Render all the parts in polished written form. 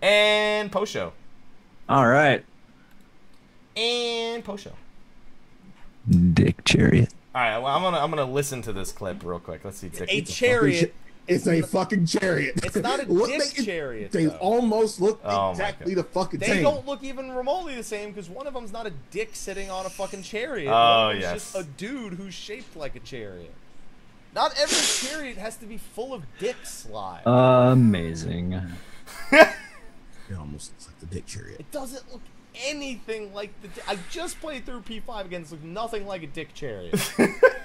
And post show. All right. And post show. Dick Chariot. All right, well, I'm gonna listen to this clip real quick. Let's see. A chariot. It's a fucking chariot. It's not a dick chariot. They though. almost look exactly the fucking same. They don't look even remotely the same because one of them's not a dick sitting on a fucking chariot. Oh, one of them's yes. just a dude who's shaped like a chariot. Not every chariot has to be full of dicks, Sly. Amazing. It almost looks like the dick chariot. It doesn't look anything like the. I just played through P5 again. It looks nothing like a dick chariot.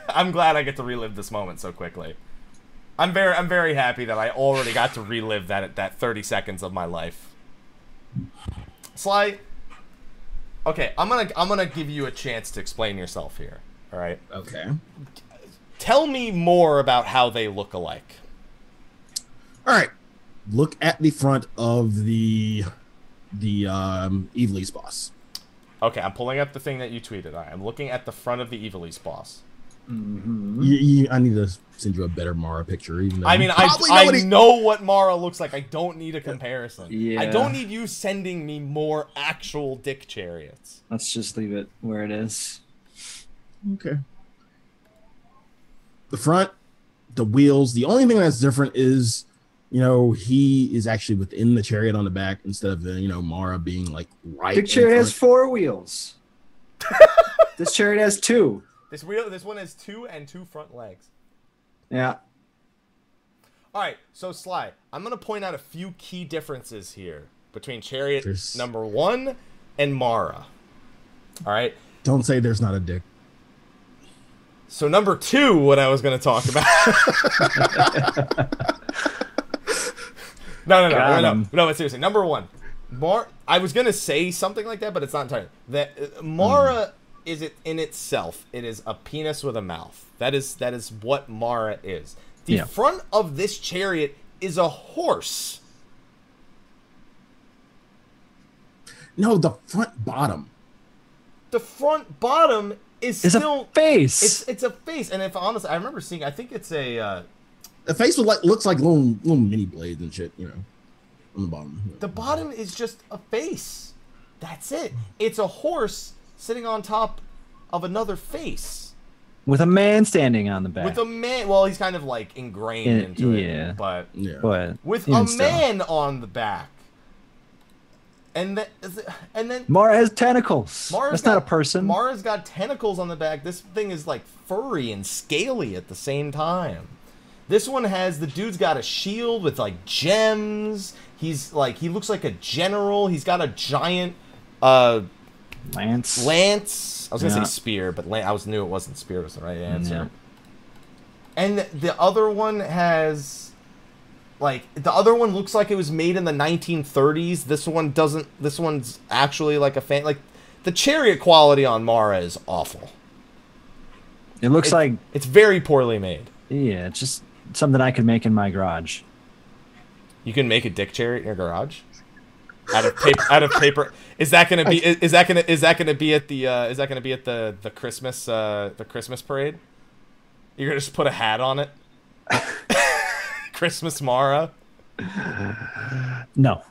I'm glad I get to relive this moment so quickly. I'm very happy that I already got to relive that 30 seconds of my life. Sly, okay, I'm gonna give you a chance to explain yourself here. All right. Okay. Tell me more about how they look alike. All right. Look at the front of the Evilise boss. Okay, I'm pulling up the thing that you tweeted. All right, I'm looking at the front of the Evilise boss. Mm-hmm. I need to send you a better Mara picture. Even though I mean, I know what Mara looks like. I don't need a comparison. Yeah. I don't need you sending me more actual dick chariots. Let's just leave it where it is. Okay. The front, the wheels. The only thing that's different is, he is actually within the chariot on the back instead of Mara being like right. Dick chariot has 4 wheels. This chariot has 2. This one has 2 and 2 front legs. Yeah. All right, so Sly, I'm gonna point out a few key differences here between Chariot number 1 and Mara. All right. Don't say there's not a dick. So number 2, what I was gonna talk about. No, but seriously, number 1, I was gonna say something like that, but it's not entirely. That Mara. Is it in itself? It is a penis with a mouth. That is what Mara is. The front of this chariot is a horse. No, the front bottom. The front bottom is still a face. It's a face, and if honestly, I remember seeing. I think it's a. The face looks like little mini blades and shit. On the bottom. The bottom is just a face. That's it. It's a horse sitting on top of another face. With a man standing on the back. With a man, well, he's kind of like ingrained into it, but with a man on the back. And then Mara has tentacles. That's not a person. Mara's got tentacles on the back. This thing is like furry and scaly at the same time. This one has, the dude's got a shield with like gems. He looks like a general. He's got a giant Lance. I was gonna say spear, but I knew it wasn't spear was the right answer. Yeah. And the other one has, the other one looks like it was made in the 1930s. This one doesn't. This one's actually like a the chariot quality on Mara is awful. It looks like it's very poorly made. Yeah, it's just something I could make in my garage. You can make a dick chariot in your garage? Out of paper. Is that gonna be at the Christmas parade? You're gonna just put a hat on it? Christmas Mara? No.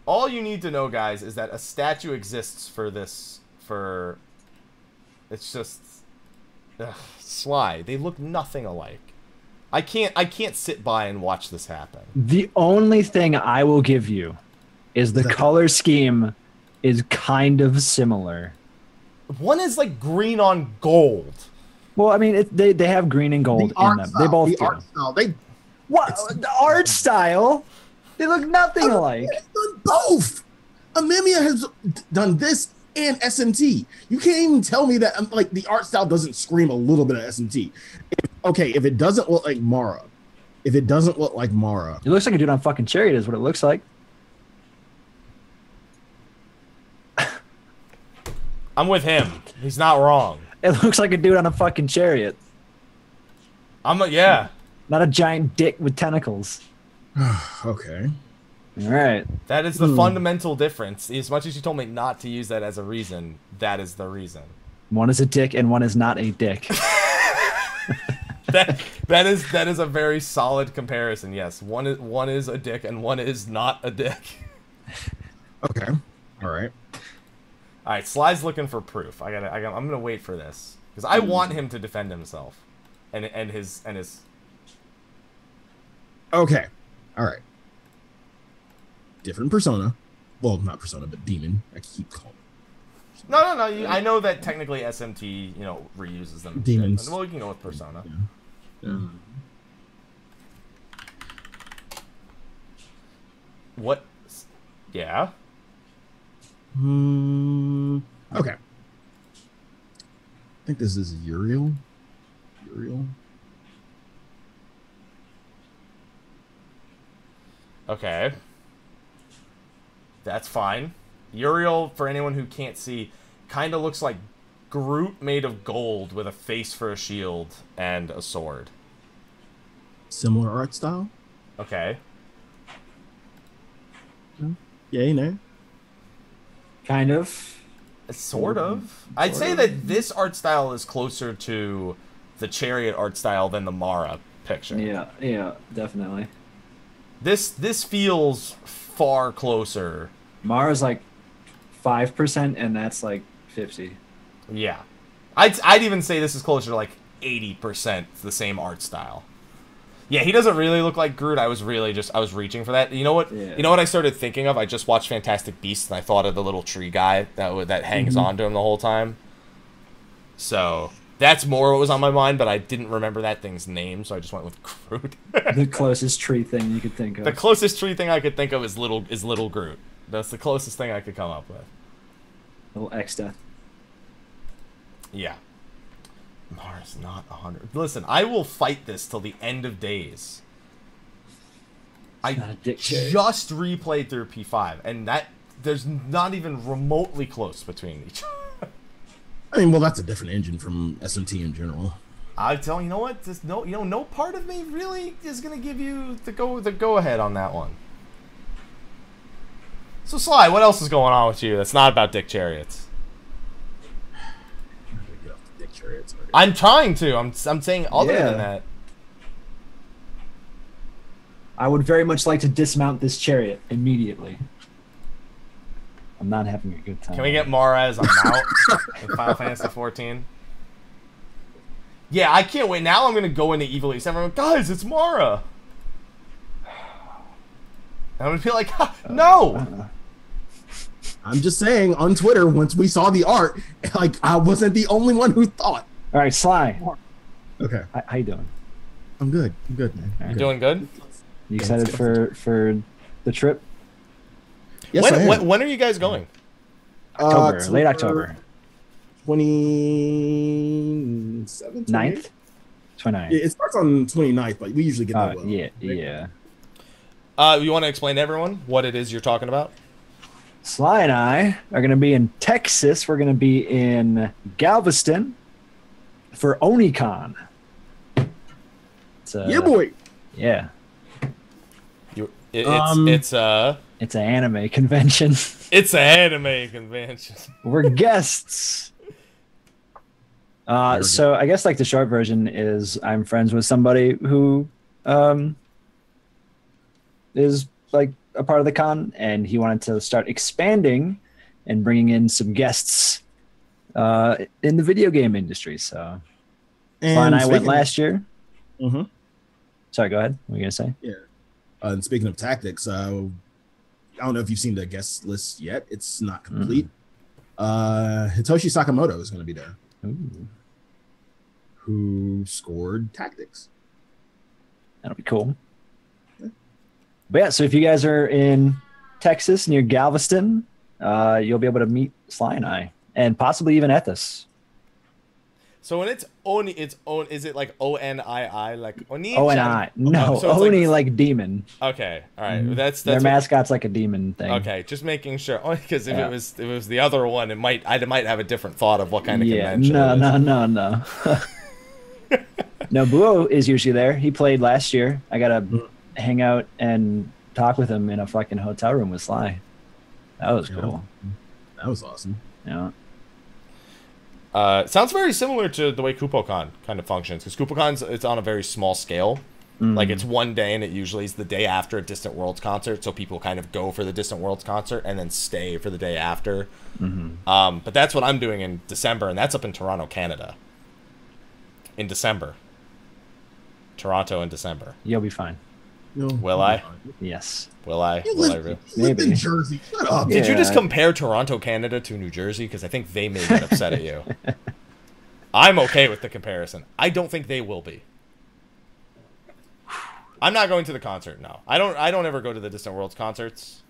All you need to know, guys, is that a statue exists for this. It's just Sly. They look nothing alike. I can't sit by and watch this happen. The only thing I will give you is the color scheme is kind of similar. One is like green on gold. Well, I mean, they have green and gold in them. They both do. The art style? They look nothing alike. Done both. Amemia has done this and SMT. You can't even tell me that the art style doesn't scream a little bit of SMT. If it doesn't look like Mara, it looks like a dude on fucking Chariot is what it looks like. I'm with him. He's not wrong. It looks like a dude on a fucking Chariot. Yeah. Not a giant dick with tentacles. Okay. All right. That is the fundamental difference. As much as you told me not to use that as a reason, that is the reason. One is a dick and one is not a dick. that is a very solid comparison. Yes, one is a dick and one is not a dick. Okay. All right. All right, Sly's looking for proof. I'm gonna wait for this because I want him to defend himself, and his. Okay. All right. Different persona. Well, not persona, but demon. I keep calling. No. I know that technically SMT, reuses them. Demons. Well, we can go with persona. Yeah. What? Yeah. Okay. I think this is Uriel. Okay. That's fine. Uriel, for anyone who can't see, kind of looks like Groot made of gold with a face for a shield and a sword. Similar art style. Okay. Yeah, no. Kind of. Sort of. I'd say that this art style is closer to the Chariot art style than the Mara picture. Yeah, definitely. This feels far closer. Mara's like 5%, and that's like 50. Yeah, I'd even say this is closer to like 80% the same art style. Yeah, he doesn't really look like Groot. I was reaching for that. You know what? Yeah. You know what I started thinking of? I just watched Fantastic Beasts and I thought of the little tree guy that hangs on to him the whole time. So that's more what was on my mind, but I didn't remember that thing's name, so I just went with Groot. The closest tree thing you could think of. The closest tree thing I could think of is little Groot. That's the closest thing I could come up with. Little X-Death. Yeah. Mara's not 100. Listen, I will fight this till the end of days. I just replayed through P5, and there's not even remotely close between each. I mean, well, that's a different engine from SMT in general. I tell you, no part of me really is gonna give you the go ahead on that one. So Sly, what else is going on with you that's not about Dick Chariots? I'm trying to. I'm saying other than that. I would very much like to dismount this chariot immediately. I'm not having a good time. Can we get Mara as a mount in Final Fantasy 14? Yeah, I can't wait. Now I'm going to go into Evil East. Everyone, guys, it's Mara. I'm going to be like, no. I'm just saying, on Twitter, once we saw the art, like, I wasn't the only one who thought. All right, Sly. Okay. How you doing? I'm good, man. You doing good? You excited for the trip? Yes, when are you guys going? October, late October. 27th? 9th? 29th. It starts on 29th, but we usually get there. Yeah. You want to explain to everyone what it is you're talking about? Sly and I are going to be in Texas. We're going to be in Galveston for Onicon. Yeah, boy. Yeah. It's an anime convention. It's an anime convention. We're guests. So I guess like the short version is I'm friends with somebody who is like a part of the con, and he wanted to start expanding and bringing in some guests in the video game industry. So Sly and I went last year. Mm-hmm. Sorry, go ahead. What were you gonna say? Yeah. And speaking of tactics, I don't know if you've seen the guest list yet. It's not complete. Hitoshi Sakamoto is going to be there. Ooh. Who scored Tactics. That'll be cool. Yeah. But yeah, so if you guys are in Texas near Galveston, you'll be able to meet Sly and I, and possibly even Ethos. So when it's Oni, is it like ONII, like Oni? ONI. No, so Oni like demon. Okay, all right. That's their mascot's like a demon thing. Okay, just making sure. Because if it was the other one, I might have a different thought of what kind of convention. No. No, Buo is usually there. He played last year. I gotta hang out and talk with him in a fucking hotel room with Sly. That was cool. That was awesome. Yeah. Sounds very similar to the way Kupocon kind of functions, because it's on a very small scale. Like, it's one day, and it usually is the day after a Distant Worlds concert, so people kind of go for the Distant Worlds concert and then stay for the day after. But that's what I'm doing in December, and that's up in Toronto, Canada. In December. Toronto in December. You'll be fine. No, Will I? Yes. Will I? You Will I live, really? you live Maybe. in Jersey. Shut up. Did you Yeah. just compare Toronto, Canada to New Jersey? Because I think they may get upset at you. I'm okay with the comparison. I don't think they will be. I'm not going to the concert, no. I don't ever go to the Distant Worlds concerts.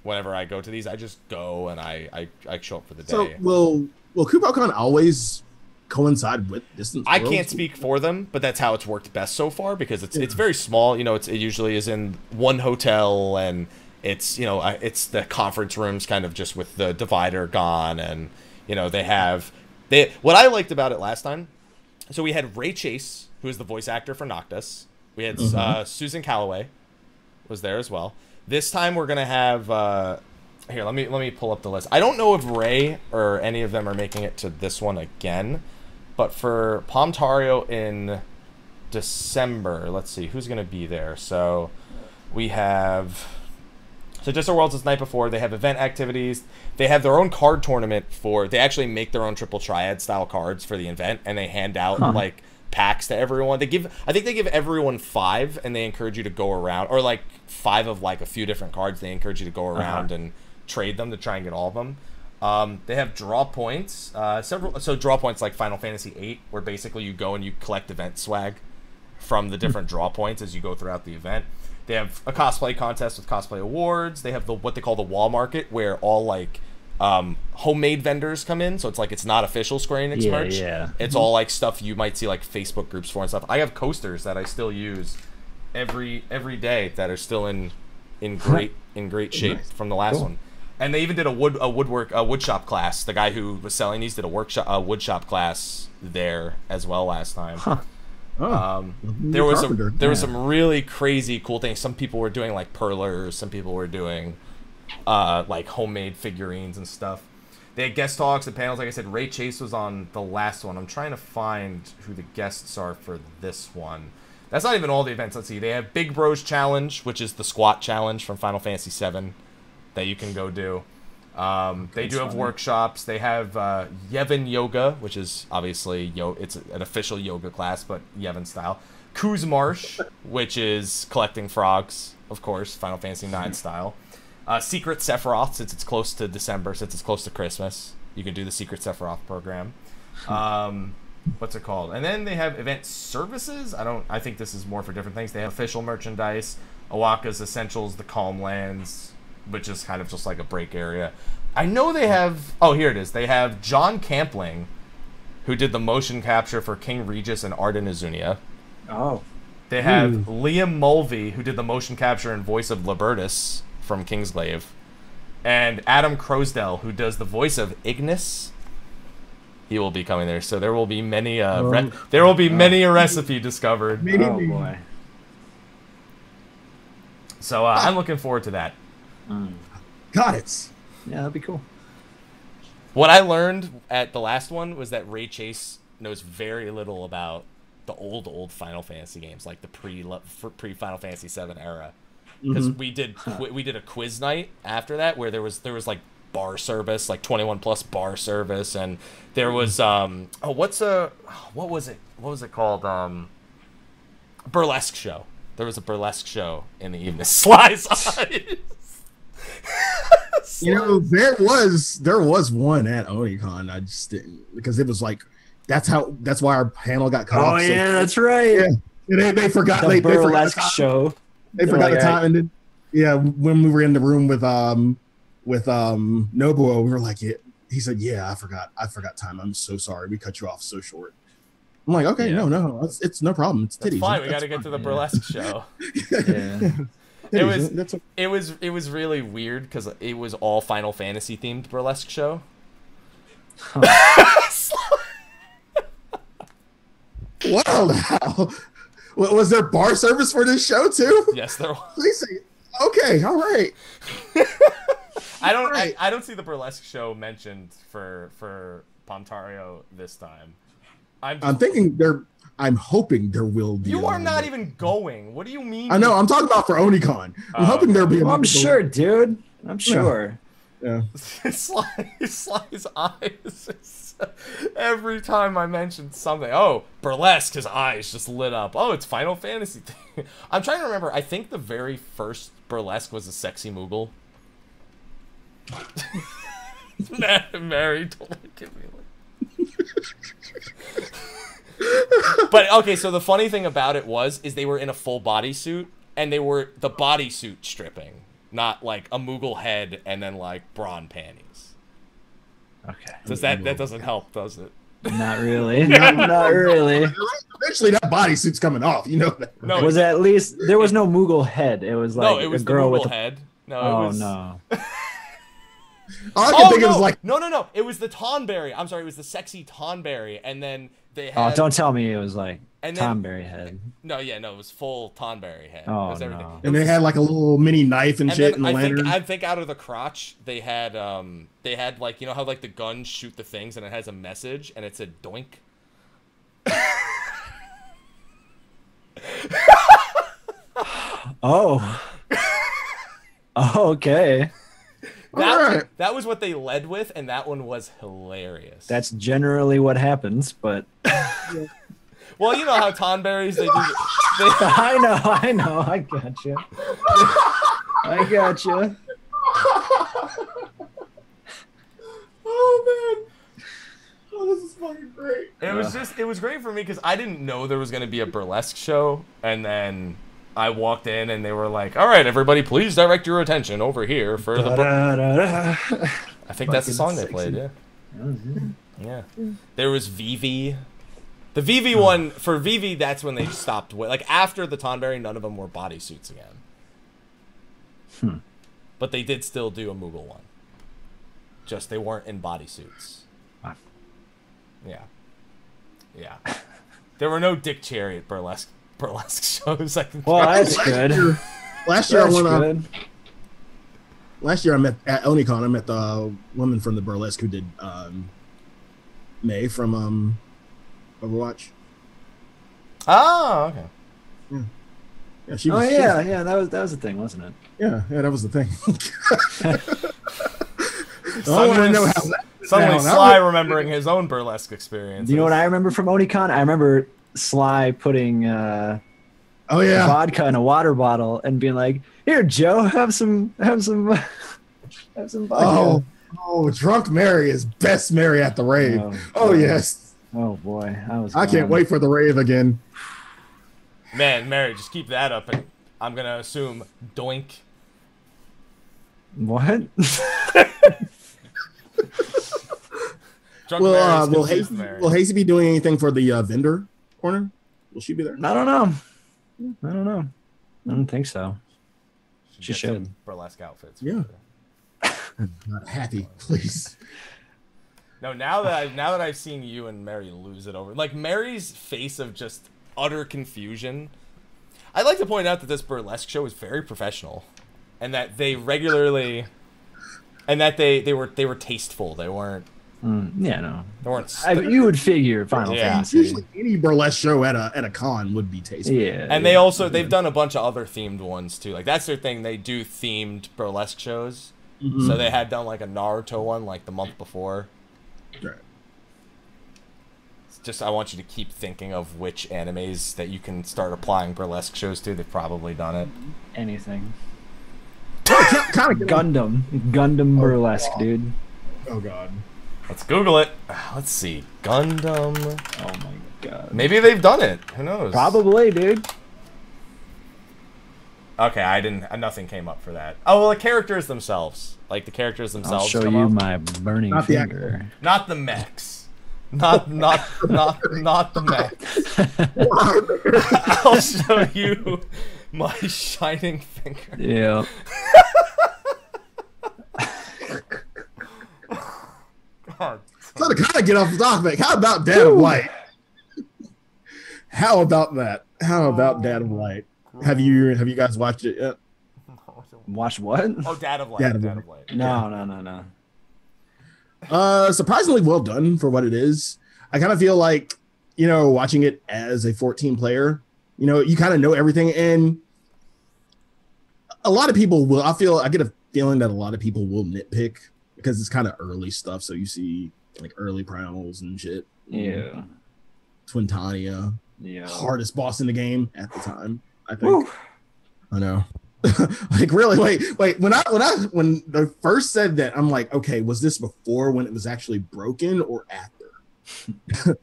Whenever I go to these, I just go and I show up for the day. So will Kupocon always coincide with Distant I Worlds? can't speak for them, but that's how it's worked best so far, because it's very small. You know, it usually is in one hotel, and it's, you know, it's the conference rooms kind of just with the divider gone, and, you know, what I liked about it last time, so we had Ray Chase, who is the voice actor for Noctis. We had Susan Calloway was there as well. This time we're gonna have here. Let me pull up the list. I don't know if Ray or any of them are making it to this one again, but for Palmtario in December, let's see who's gonna be there. So we have. So Distant Worlds is the night before. They have event activities. They have their own card tournament they actually make their own triple triad style cards for the event, and they hand out like packs to everyone. I think they give everyone 5, and they encourage you to go around, or like 5 of like a few different cards. They encourage you to go around and trade them to try and get all of them. They have draw points, so draw points like Final Fantasy VIII, where basically you go and you collect event swag from the different draw points as you go throughout the event. They have a cosplay contest with cosplay awards. They have what they call the wall market, where all like homemade vendors come in. So it's not official Square Enix merch. Yeah. It's all like stuff you might see like Facebook groups for and stuff. I have coasters that I still use every day that are still in great shape from the last one. And they even did a woodshop class. The guy who was selling these did a woodshop class there as well last time. There was some really crazy cool things. Some people were doing like perlers. Some people were doing like homemade figurines and stuff. They had guest talks and panels. Like I said, Ray Chase was on the last one. I'm trying to find who the guests are for this one. That's not even all the events. Let's see. They have Big Bros Challenge, which is the squat challenge from Final Fantasy VII that you can go do. They do have workshops. They have Yevon Yoga, which is obviously it's an official yoga class, but Yevon style. Kuz Marsh, which is collecting frogs, of course, Final Fantasy IX style. Secret Sephiroth, since it's close to December, since it's close to Christmas, you can do the Secret Sephiroth program. What's it called? And then they have event services. I think this is more for different things. They have official merchandise, Awaka's Essentials, the Calm Lands, which is kind of just like a break area. I know they have... Oh, here it is. They have John Campling, who did the motion capture for King Regis and Arden Azunia. Oh. They have Liam Mulvey, who did the motion capture and voice of Libertus from Kingsglaive. And Adam Crosdell, who does the voice of Ignis. He will be coming there. So there will be many many a recipe discovered. Oh, boy. So I'm looking forward to that. Got it. Yeah, that'd be cool. What I learned at the last one was that Ray Chase knows very little about the old Final Fantasy games, like the pre Final Fantasy VII era. Because we did a quiz night after that where there was like bar service, like 21 plus bar service, and there was what was it called, burlesque show. There was a burlesque show in the evening. Sly's eyes. You know, there was one at Onicon. I just didn't, because it was like that's why our panel got cut off. Oh yeah, that's right. Yeah, they forgot the burlesque show. They forgot the time, and then when we were in the room with Nobuo, we were like, he said, I forgot time. I'm so sorry, we cut you off so short. I'm like, okay, no, it's no problem. It's titties. That's fine. We got to get to the burlesque show. It was really weird because it was all Final Fantasy themed burlesque show. Wow. Now. Was there bar service for this show too? Yes, there was. Please say, okay, all right. I don't see the burlesque show mentioned for Pontario this time. I'm hoping there will be. You are not even going. What do you mean? I know. I'm talking about for Onicon. I'm hoping there'll be. I'm sure, dude. I'm sure. Yeah. Sly's eyes. Every time I mentioned something, burlesque, his eyes just lit up. Oh, it's Final Fantasy thing. I'm trying to remember. I think the very first burlesque was a sexy Moogle. Mary, don't look at me like. But okay, so the funny thing about it is they were in a full bodysuit, and they were the bodysuit stripping, not like a Moogle head and then like bra and panties. Okay. Does that doesn't help, does it? Not really. not really. Eventually, that bodysuit's coming off. You know that. No, was at least there was no Moogle head. It was like it was a girl the Moogle with head. No, oh it was... no. All I can think of is like no. It was the Tonberry. I'm sorry, it was the sexy Tonberry, and then they had. Oh, don't tell me it was like Tonberry head. No, it was full Tonberry head. Oh, it was everything. no. And they had like a little mini knife and shit in the lantern. I think out of the crotch they had like, you know how like the guns shoot the things and it has a message and it said doink. Oh. Oh, okay. That was what they led with, and that one was hilarious. That's generally what happens, but well, you know how Tonberries they do. I know. I gotcha. Oh man. Oh, this is fucking great. It was great for me because I didn't know there was gonna be a burlesque show, and then I walked in and they were like, "All right, everybody, please direct your attention over here for the." I think that's the song they played. Yeah. Mm-hmm. Yeah. There was Vivi. The Vivi one for Vivi. That's when they stopped. Like after the Tonberry, none of them wore bodysuits again. But they did still do a Moogle one. Just they weren't in bodysuits. Yeah. There were no Dick Chariot burlesque shows. Well, that's good. Last year I met at Onicon. I met the woman from the burlesque who did May from Overwatch. Oh, okay. Yeah, she was, yeah. That was the thing, wasn't it? Yeah, that was the thing. Suddenly, Sly remembering his own burlesque experience. You know what I remember from Onicon? I remember Sly putting vodka in a water bottle and being like, "Here, Joe, have some vodka." Oh, drunk Mary is best Mary at the rave. Oh yes. Oh boy, I can't wait for the rave again. Man, Mary, just keep that up, and I'm gonna assume doink. What? Will Hazy be doing anything for the vendor corner? Will she be there? I don't know. I don't think so. She should. Burlesque outfits. Yeah. I'm not happy, please. No, now that I've seen you and Mary lose it over, like Mary's face of just utter confusion. I'd like to point out that this burlesque show is very professional, and that they regularly, and that they were tasteful. They weren't. Yeah, no. They weren't. You would figure Final Fantasy. Usually, any burlesque show at a con would be tasteful. Yeah, and they've done a bunch of other themed ones too. Like that's their thing. They do themed burlesque shows. So they had done like a Naruto one like the month before. Right. It's just I want you to keep thinking of which animes that you can start applying burlesque shows to. They've probably done it. Anything. Kind of Gundam burlesque, dude. Oh god. Let's Google it. Let's see. Gundam. Oh my god. Maybe they've done it. Who knows? Probably, dude. Okay, nothing came up for that. Oh, well, the characters themselves. Like, the characters themselves I'll show you my burning finger. Not the mechs. Not the mechs. I'll show you my shining finger. Yeah. God. So to kind of get off the topic, how about Dad of Light? How about that? How about Dad of Light? Have you guys watched it yet? Watch what? Oh, Dad of Light. Dad of Light. No. Surprisingly well done for what it is. I kind of feel like, watching it as a 14 player, you kind of know everything. And a lot of people will, I get a feeling that a lot of people will nitpick because it's kind of early stuff. So you see like early primals and shit. Yeah. Twintania. Yeah. Hardest boss in the game at the time, I think. Woo. I know. Like really, wait. When they first said that, I'm like, okay, was this before when it was actually broken or after?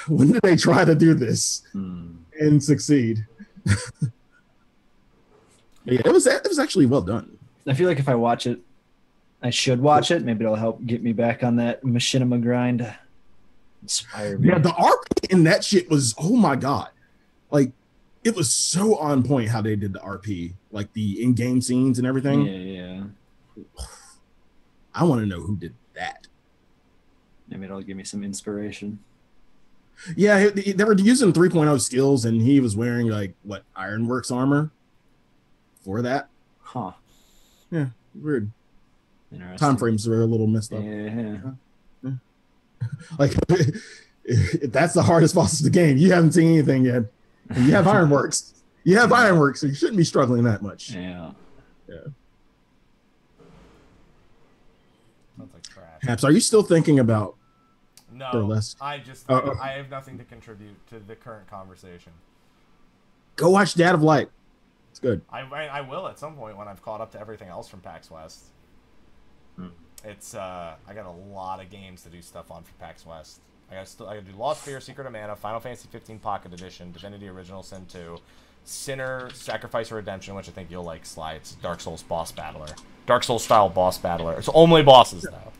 When did they try to do this and succeed? Yeah, it was actually well done. I feel like if I watch it, I should watch it. Maybe it'll help get me back on that machinima grind. Inspire me. Yeah, the RP in that shit was, oh my god, like it was so on point how they did the RP, like the in-game scenes and everything. Yeah. I want to know who did that. Maybe it'll give me some inspiration. Yeah, they were using 3.0 skills, and he was wearing like Ironworks armor for that. Huh. Yeah, weird. Interesting. Time frames are a little messed up. Yeah. Like, if that's the hardest boss of the game, you haven't seen anything yet. And you have Ironworks. You have Ironworks, so you shouldn't be struggling that much. Yeah. Sounds like trash. Haps, are you still thinking about No, Burlesque? I have nothing to contribute to the current conversation. Go watch Dad of Light. It's good. I will at some point when I've caught up to everything else from PAX West. It's I got a lot of games to do stuff on for PAX West. I gotta do Lost Sphere, Secret of Mana, Final Fantasy 15 Pocket Edition, Divinity Original Sin 2, Sinner, Sacrifice or Redemption, which I think you'll like. It's Dark Souls boss battler, Dark Souls style boss battler. It's only bosses though.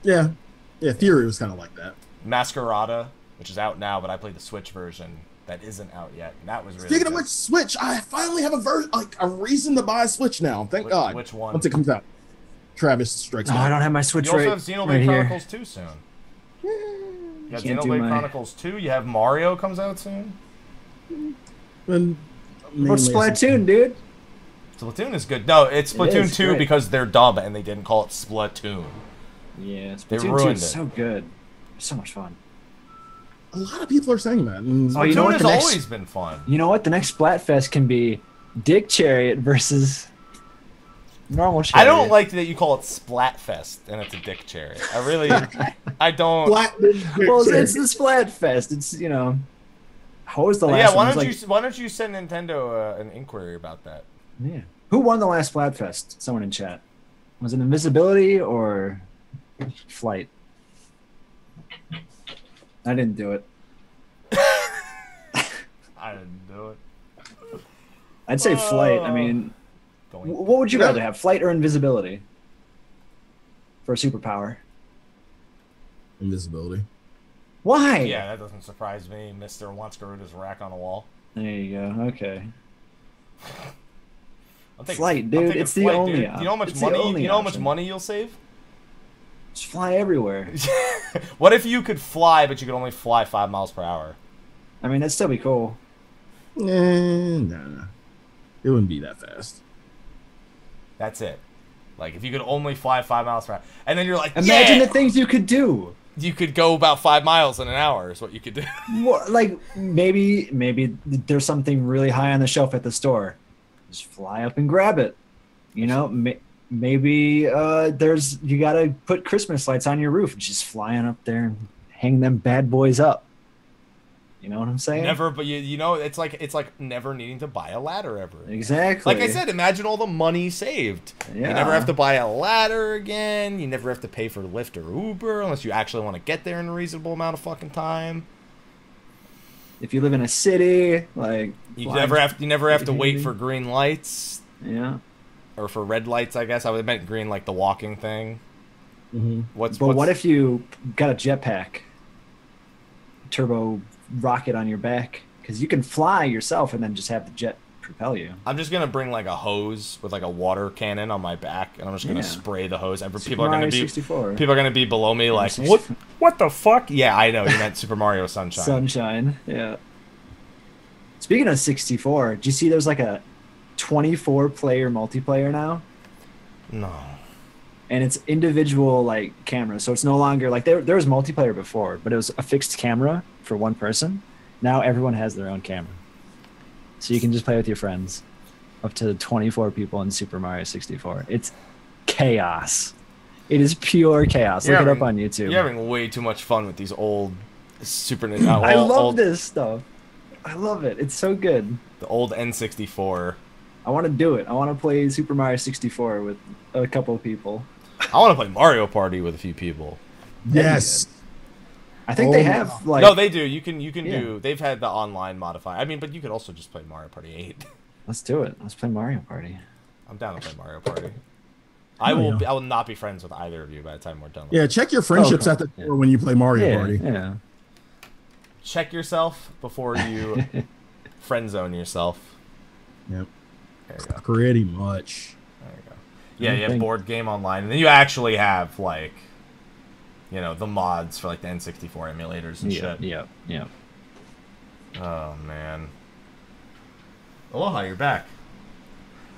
Yeah, Theory was kind of like that. Masquerada, which is out now, but I played the Switch version that isn't out yet, and that was really Speaking good. of which, Switch, I finally have a reason to buy a Switch now. Thank God. Which one? Once it comes out. Travis strikes I don't have my Switch You also right, have Xenoblade right here. Chronicles 2 soon. You have Can't do Xenoblade my- Chronicles 2. You have Mario comes out soon. And What's Splatoon, dude? Splatoon is good. No, it's Splatoon is 2 great. because they're dumb and they didn't call it Splatoon. Yeah, They Splatoon 2 ruined is it. so good. So much fun. A lot of people are saying that. And Oh, you know Splatoon what? has The next- always been fun. You know what? The next Splatfest can be Dick Chariot versus normal Chariot. I don't like that you call it Splatfest and it's a dick chariot. I really, I don't. Well, it's the Splatfest. It's, how was the last Yeah, one? why It was why don't you send Nintendo an inquiry about that? Yeah. Who won the last Splatfest? Someone in chat. Was it Invisibility or Flight? I didn't do it. I didn't do it. I'd say Flight. I mean, Going. what would you rather have, Flight or Invisibility for a superpower? Invisibility. Why? Yeah, that doesn't surprise me. Mr. wants Garuda's rack on a wall. There you go. Okay. I'm thinking, Flight, I'm dude. thinking It's the flight, only dude. option. You know how much It's the money? only You know how much option. money you'll save? Just fly everywhere. What if you could fly, but you could only fly 5 miles per hour? I mean, that'd still be cool. Nah. It wouldn't be that fast. That's it. Like, if you could only fly 5 miles per hour. And then you're like, Imagine yeah! the things you could do. You could go about 5 miles in an hour is what you could do. Like, maybe there's something really high on the shelf at the store. Just fly up and grab it. Maybe you gotta put Christmas lights on your roof. Just flying up there and hang them bad boys up. You know what I'm saying? Never, but it's like never needing to buy a ladder ever. Exactly. Like I said, imagine all the money saved. Yeah. You never have to buy a ladder again. You never have to pay for Lyft or Uber unless you actually want to get there in a reasonable amount of fucking time. If you live in a city, like You never have to wait for green lights Yeah. or for red lights. I guess I would meant green, like the walking thing. Mm-hmm. What if you got a jetpack, turbo rocket on your back? Because you can fly yourself and then just have the jet propel you. I'm just gonna bring like a hose with like a water cannon on my back, and I'm just gonna spray the hose. People are gonna be below me like, what the fuck? Yeah, I know you meant Super Mario Sunshine. Sunshine, yeah. Speaking of 64, do you see there's like a 24-player multiplayer now? No. and it's individual like cameras. So it's no longer like there was multiplayer before, but it was a fixed camera for one person. Now everyone has their own camera, so you can just play with your friends, up to 24 people in Super Mario 64. It's chaos. It is pure chaos. Look it up on YouTube. You're having way too much fun with these old Super Nintendo. I love this stuff. I love it. It's so good. The old N64. I want to do it. I want to play Super Mario 64 with a couple of people. I want to play Mario Party with a few people. Yes. I think they have like no, they do. You can do. They've had the online modify. I mean, but you could also just play Mario Party 8. Let's do it. Let's play Mario Party. I'm down to play Mario Party. I will not be friends with either of you by the time we're done. Yeah, check your friendships at the door when you play Mario Party. Yeah. Check yourself before you friend zone yourself. Yep. There you go. Pretty much. There you go. Yeah, you have board game online, and then you actually have like, the mods for like the N64 emulators and shit. Yeah. Oh man. Aloha, you're back.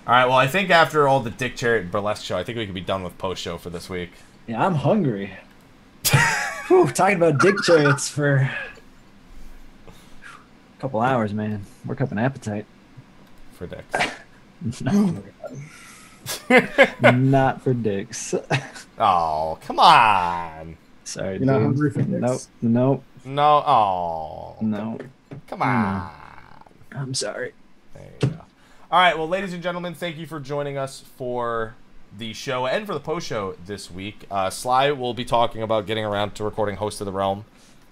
All right. Well, I think after all the Dick Chariot burlesque show, I think we could be done with post show for this week. Yeah, I'm hungry. Whew, talking about Dick Chariots for a couple hours, man. Work up an appetite. For dicks. Not for dicks. Oh, come on. Sorry, You're not hungry for dicks? Nope. No. Oh. No. Come on. I'm sorry. There you go. All right. Well, ladies and gentlemen, thank you for joining us for the show and for the post show this week. Sly will be talking about getting around to recording Host of the Realm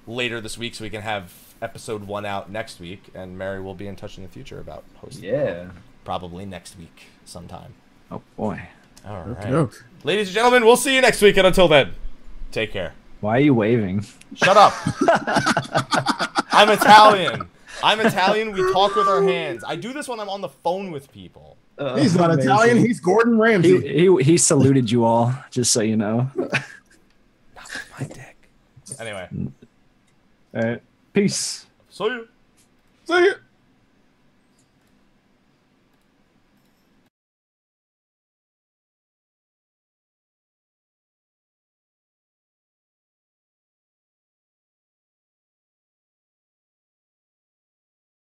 later this week, so we can have episode 1 out next week, and Mary will be in touch in the future about Host of the Realm. Probably next week sometime. Oh boy. All right. Okay. Ladies and gentlemen, we'll see you next week, and until then, take care. Why are you waving? Shut up. I'm Italian. We talk with our hands. I do this when I'm on the phone with people. He's not amazing. Italian. He's Gordon Ramsay. He saluted you all, just so you know. Not with my dick. Anyway. All right. Peace. See you. See ya.